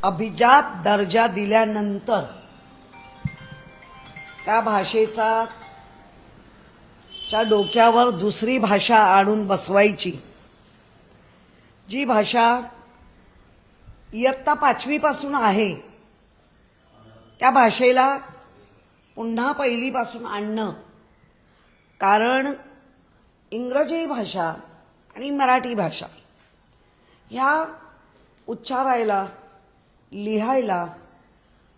अभिजात दर्जा दिल्यानंतर त्या भाषेचा च्या डोक्यावर दुसरी भाषा आणून बसवायची, जी भाषा इयत्ता 5वी पासून आहे त्या भाषेला पुन्हा पहिलीपासून आणणं. कारण इंग्रजी भाषा आणि मराठी भाषा ह्या उच्चारायला, लिहायला,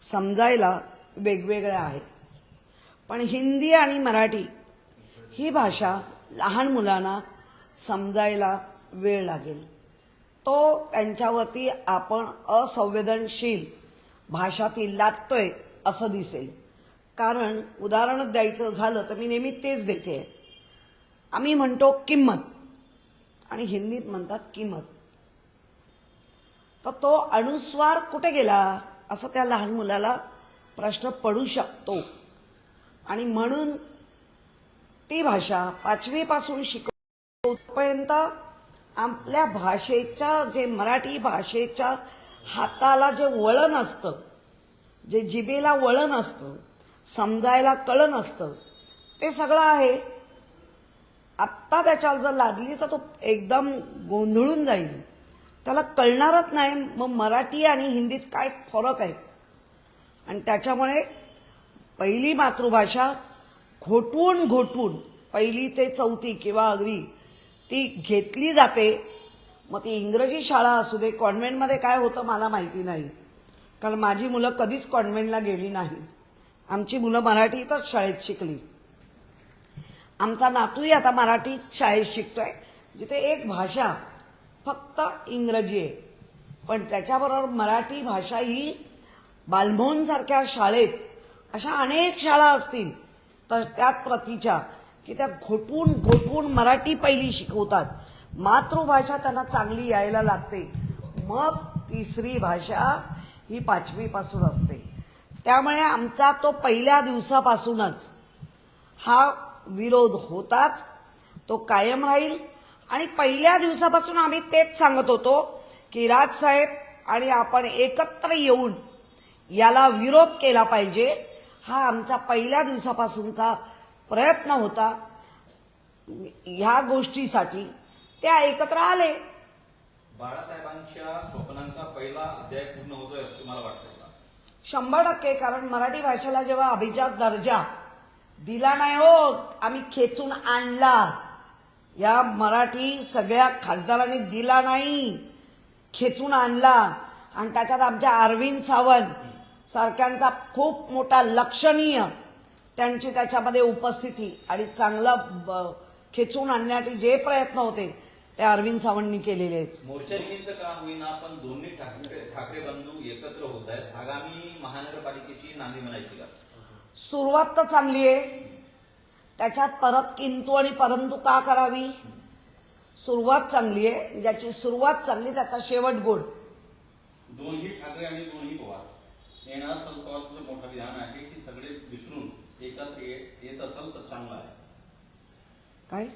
समजायला वेगवेगळ्या आहेत. पण हिंदी आणि मराठी ही भाषा लहान मुलांना समजायला वेळ लागेल. तो त्यांच्यावरती आपण असंवेदनशील भाषातील लादतोय असं दिसेल. कारण उदाहरण द्यायचं झालं तर मी नेहमी तेच देते. आम्ही म्हणतो किंमत आणि हिंदीत म्हणतात किंमत. तर तो अनुस्वार कुठे गेला असं त्या लहान मुलाला प्रश्न पडू शकतो. आणि म्हणून ती भाषा 5वी पासून शिकवपर्यंत आपल्या भाषेच्या, जे मराठी भाषेच्या हाताला जे वळण असतं, जे जिभेला वळण असतं, समजायला कळण असतं, ते सगळं आहे. आत्ता त्याच्यावर जर लागली तर तो एकदम गोंधळून जाईल, त्याला कळणारच नाही मग मराठी आणि हिंदीत काय फरक आहे. आणि त्याच्यामुळे पहिली मातृभाषा घोटवून घोटवून 1ली ते 4थी किंवा अगदी ती घेतली जाते. मग ती इंग्रजी शाळा असू दे, कॉन्व्हेंटमध्ये काय होतं मला माहिती नाही, कारण माझी मुलं कधीच कॉन्व्हेंटला गेली नाही. आमची मुलं मराठीतच शाळेत शिकली. आमचा नातूही आता मराठी शाळेत शिकतोय, जिथे एक भाषा फक्त इंग्रजी आहे. पण त्याच्याबरोबर मराठी भाषा ही बालमोहनसारख्या शाळेत, अशा अनेक शाळा असतील तर त्यात प्रतीच्या की त्या घोटवून घोटवून मराठी पहिली शिकवतात. मातृभाषा त्यांना चांगली यायला लागते. मग तिसरी भाषा ही 5वी पासून असते. त्यामुळे आमचा तो पहिल्या दिवसापासूनच हा विरोध होताच, तो कायम राहील. आणि पहिल्या दिवसापासून आम्ही तेच सांगत होतो की राजसाहेब आणि आपण एकत्र येऊन याला विरोध केला पाहिजे. हा आमचा पहिल्या दिवसापासूनचा प्रयत्न होता. ह्या गोष्टीसाठी त्या एकत्र आले. बाळासाहेबांच्या स्वप्नांचा पहिला अध्याय पूर्ण होतोय असं तुम्हाला वाटतंय का? 100%. कारण मराठी भाषेला जेव्हा अभिजात दर्जा दिला नाही हो, आम्ही खेचून आणला. या मराठी सगळ्या खासदारांनी दिला नाही, खेचून आणला. आणि त्याच्यात आमच्या अरविंद सावंत सारख्यांचा खूप मोठा लक्षणीय त्यांची त्याच्यामध्ये उपस्थिती आणि चांगलं खेचून आणण्यासाठी जे प्रयत्न होते ते अरविंद सावंतनी केलेले आहेत. मोर्चानिमित्त का होईना पण दोन्ही ठाकरे बंधू एकत्र होत आहेत. आगामी महानगरपालिकेची नांदी म्हणायची का? सुरुवात तर चांगली आहे, त्याच्यात परत किंतु आणि परंतु का करावी? सुरुवात चांगली आहे, ज्याची सुरुवात चांगली त्याचा शेवट गोड. दोन्ही ठाकरे आणि दोन्ही पवार येणार सरकारचं मोठं विधान आहे की सगळे विसरून एकत्र येत असेल तर चांगलं आहे. काय?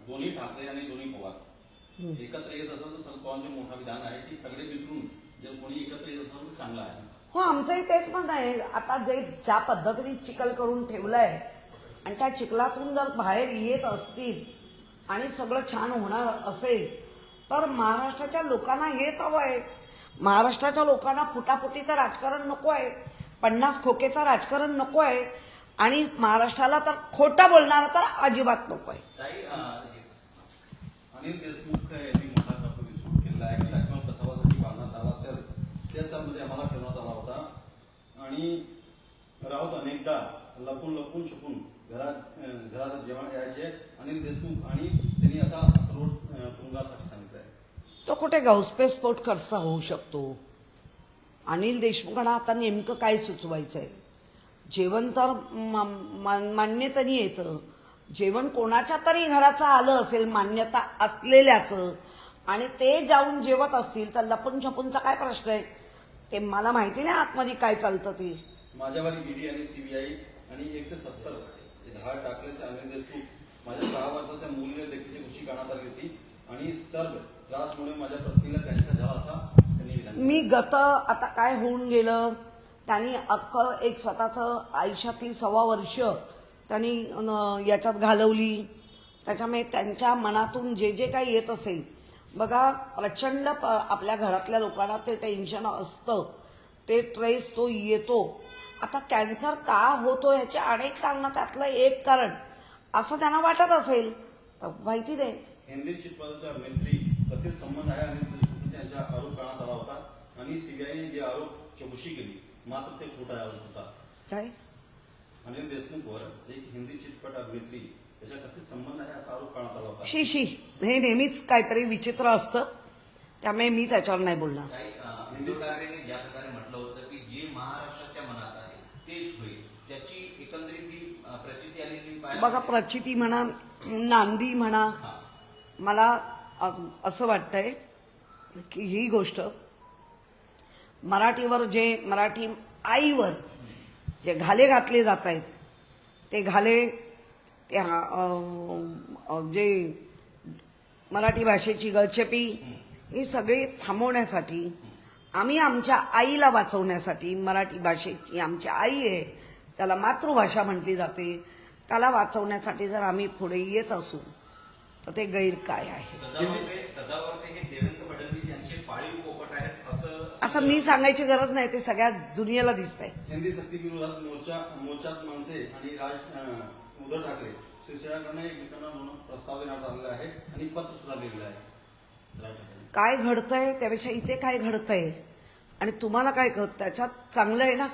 दोन्ही ठाकरे आणि दोन्ही पवार एकत्र येत असेल तर सरकारचं मोठं विधान आहे की सगळे विसरून जर कोणी एकत्र येत असेल तर चांगलं आहे. हो, आमचंही तेच मत आहे. आता जे ज्या पद्धतीने चिखल करून ठेवलंय आणि त्या चिखलातून जर बाहेर येत असतील आणि सगळं छान होणार असेल तर महाराष्ट्राच्या लोकांना हेच हवं आहे. महाराष्ट्राच्या लोकांना फुटाफुटीचं राजकारण नको आहे, 50 खोकेचं राजकारण नको आहे. आणि महाराष्ट्राला तर खोटं बोलणारं तर अजिबात नको आहे. अनिल देशमुख यांनी मोठा खर्च सुरू केलेला आहे की लक्ष्मण प्रसावासाठी बांधण्यात आला असेल त्या संबंधी आम्हाला ठेवण्यात आला होता. आणि राऊत अनेकदा लपून लपून छपून घरात जेवण यायचे अनिल देशमुख आणि त्यांनी असा रोड तुरुंगासाठी सांगितलंय. तो कुठे घाऊस्फोट कसा होऊ शकतो? अनिल देशमुखांना आता नेमकं काय सुचवायचंय? जेवण तर मान्य तरी येतं. जेवण कोणाच्या तरी घराचं आलं असेल मान्यता असलेल्याचं, आणि ते जाऊन जेवत असतील तर लपून छपूनचा काय प्रश्न आहे? ते मला माहिती नाही आतमध्ये काय चालतं ते. माझ्यावर ईडी आणि सीबीआय आणि 170 धाड टाकल्याचे अनिल देशमुख माझ्या 6 वर्षाच्या मुलीने देखील घोषित करण्यात आली होती. आणि सर्व त्रासमुळे माझ्या पत्नीला कॅन्सर झाला असा त्यांनी विधान मी आता काय होऊन गेलं, त्यांनी अख्खं एक स्वतःचं आयुष्यातली 6 वर्ष त्यांनी याच्यात घालवली. त्याच्यामुळे त्यांच्या मनातून जे जे काही येत असेल, बघा प्रचंड आपल्या घरातल्या लोकांना ते टेन्शन असतं, ते ट्रेस तो येतो. आता कॅन्सर का होतो ह्याचे अनेक कारणं, त्यातलं एक कारण असं त्यांना वाटत असेल तर माहिती दे. हिंदी चित्रपटाच्या अभिनेत्री कथित संबंध आहे आणि त्यांचा आरोप करण्यात आला होता आणि सीबीआयने जे आरोप चौकशी केली मात्र ते खोटा आरोप होता. काय अनिल देशमुखवर एक हिंदी चित्रपट अभिनेत्री त्याच्या कथित संबंध आहे असा आरोप करण्यात आला होता. शी हे नेहमीच काहीतरी विचित्र असतं, त्यामुळे मी त्याच्यावर नाही बोलणार. उद्धव ठाकरेंनी ज्या प्रकारे म्हटलं होतं की जे महाराष्ट्राच्या मनात आहे तेच होईल, त्याची एकंदरीत ही प्रचिती आलेली बघा, प्रचिती म्हणा, नांदी म्हणा, मला असं वाटतंय की ही गोष्ट मराठीवर मराठी आईवर जे घाले घातले जात आहेत, ते घाले ते जे मराठी भाषेची गळचेपी ही सगळी थांबवण्यासाठी, आम्ही आमच्या आईला वाचवण्यासाठी, मराठी भाषेची आमची आई आहे, त्याला मातृभाषा म्हटली जाते, त्याला वाचवण्यासाठी जर आम्ही पुढे येत असू तर ते गैर काय आहे. सदावर्ते हे देवेंद्र फडणवीस यांचे पाळीव पोपट आहेत असं मी सांगायची गरज नाही, ते सगळ्या दुनियेला दिसतंय. हिंदी सक्ती विरोधात मोर्चात मनसे आणि उद्धव ठाकरे शिवसेनेकडून एकमेकांना म्हणून प्रस्ताव देण्यात आलेला आहे आणि पत्र सुद्धा लिहिलेलं आहे. राज ठाकरे काय घडतंय त्यापेक्षा इथे काय घडतंय आणि तुम्हाला काय कळत, त्याच्यात चांगलं आहे ना.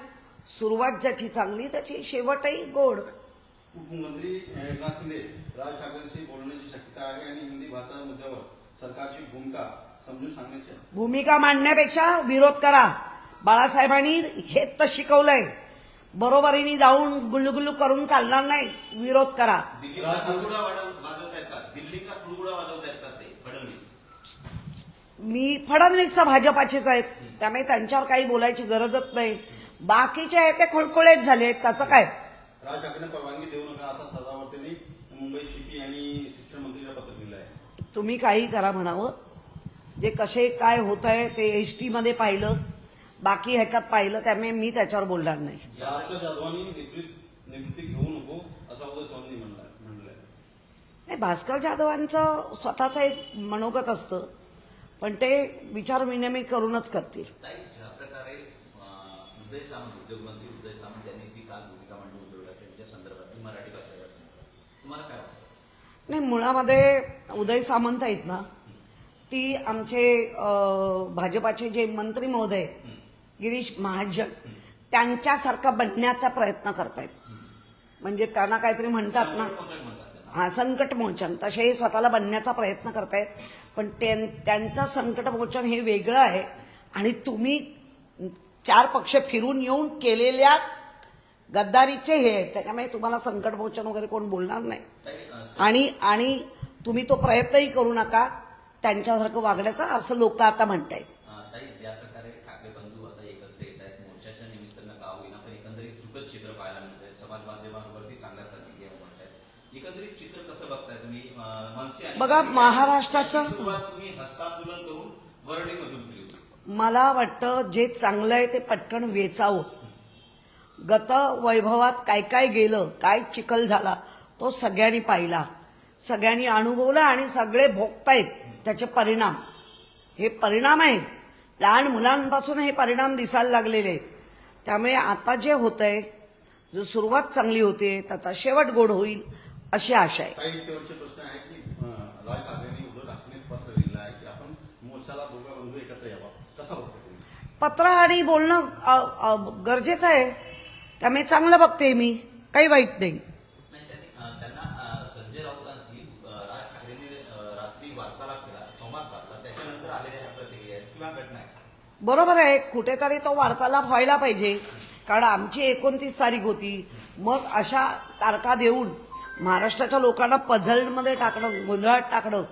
सुरुवात ज्याची चांगली त्याची शेवटही गोड. उपमुख्यमंत्री एकनाथ शिंदे राज ठाकरेंशी बोलण्याची शक्यता आहे आणि हिंदी भाषा मुद्द्यावर सरकारची भूमिका समजून सांगण्याची भूमिका मांडण्यापेक्षा विरोध करा. बाळासाहेबांनी हे तर शिकवलंय, बरोबरीने जाऊन गुल्लुगुल्लू करून चालणार नाही, विरोध करा. दिल्लीचा खुळगुडा वाजवतायत का? दिल्लीचा खुळगुडा वाजवतायत का ते फडणवीस? मी फडणवीसचा भाजपाचेच आहेत, त्यामुळे त्यांच्यावर काही बोलायची गरजच नाही. बाकीचे आहे ते खुळखुळेच झाले, त्याचं काय. राज ठाकरेंना परवानगी देऊ नका असा सदावर्तेंनी मुंबई शिपी आणि शिक्षण मंत्रीला पत्र लिहिलं आहे. तुम्ही काही करा म्हणावं, जे कसे काय होत आहे ते एसटी मध्ये पाहिलं, बाकी ह्याच्यात पाहिलं, त्यामुळे मी त्याच्यावर बोलणार नाही. भास्कर जाधवांनी निवृत्ती घेऊ नको असा उद्धव सामंत म्हणलंय. नाही, भास्कर जाधवांचं स्वतःचं एक मनोगत असतं, पण ते विचारविनिमय करूनच करतील. ज्या प्रकारे उदय सामंत, उद्योगमंत्री उदय सामंत यांनी जी काल भूमिका मांडली उद्धव ठाकरेंच्या संदर्भात मराठी भाषेवर, तुम्हाला काय वाटतं? नाही, मुळामध्ये उदय सामंत आहेत ना, ती आमचे भाजपाचे जे मंत्री महोदय गिरीश महाजन त्यांच्यासारखं बनण्याचा प्रयत्न करतायत. म्हणजे त्यांना काहीतरी म्हणतात ना, हा, संकटमोचन, तसे हे स्वतःला बनण्याचा प्रयत्न करतायत. पण त्यांचं संकटमोचन हे वेगळं आहे आणि तुम्ही 4 पक्ष फिरून येऊन केलेल्या गद्दारीचे हे आहेत, त्याच्यामुळे तुम्हाला संकटमोचन वगैरे कोण बोलणार नाही. आणि तुम्ही तो प्रयत्नही करू नका त्यांच्यासारखं वागण्याचा, असं लोक आता म्हणतायत. ज्या प्रकारे ठाकरे बंधू आता एकत्र येत आहेत, मोर्चाच्या निमित्तानं का होईना पण एकंदरीत सुखद चित्र पाहायला मिळतंय, समाज माध्यमांवरती चांगल्या प्रतिक्रिया म्हणतायत. एकंदरीत चित्र कसं बघताय तुम्ही? मनसे आणि बघा, महाराष्ट्राचं सुरुवात तुम्ही हस्तांदोलन करून वरळीमधून केली होती. मला वाटतं जे चांगलं आहे ते पटकन वेचावं. गत वैभवात काय काय गेलं, काय चिखल झाला, तो सगळ्यांनी पाहिला, सगळ्यांनी अनुभवला आणि सगळे भोगतायत त्याचे परिणाम. हे परिणाम आहेत, लहान मुलांपासून हे परिणाम दिसायला लागलेले आहेत. त्यामुळे आता जे होतंय, जो सुरुवात चांगली होते त्याचा शेवट गोड होईल अशी आशा आहे. काही शेवटचे प्रश्न आहे की राज ठाकरेंनी उद्धव ठाकरेंनी पत्र लिहिलं आहे की आपण मोर्चाला दोघं बंधू एकत्र यावा, कसं बघता तुम्ही? पत्र आणि बोलणं गरजेचं आहे, त्यामुळे चांगलं बघते मी, काही वाईट नाही. त्यांना संजय राऊतांशी राज ठाकरेंनी रात्री वार्तालाप केला, संवाद साधला, त्याच्यानंतर आलेल्या प्रतिक्रिया आहेत किंवा घटना आहेत. बरोबर आहे, कुठेतरी तो वार्तालाप व्हायला पाहिजे, कारण आमची 29 तारीख होती. मग अशा तारखा देऊन महाराष्ट्राच्या लोकांना पझलमध्ये टाकणं, गोंधळात टाकणं,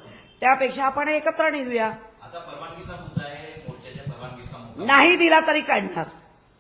त्यापेक्षा आपण एकत्र निघूया. आता परवानगीचा मुद्दा आहे, मोर्चाच्या परवानगीचा मुद्दा नाही दिला तरी काढणार.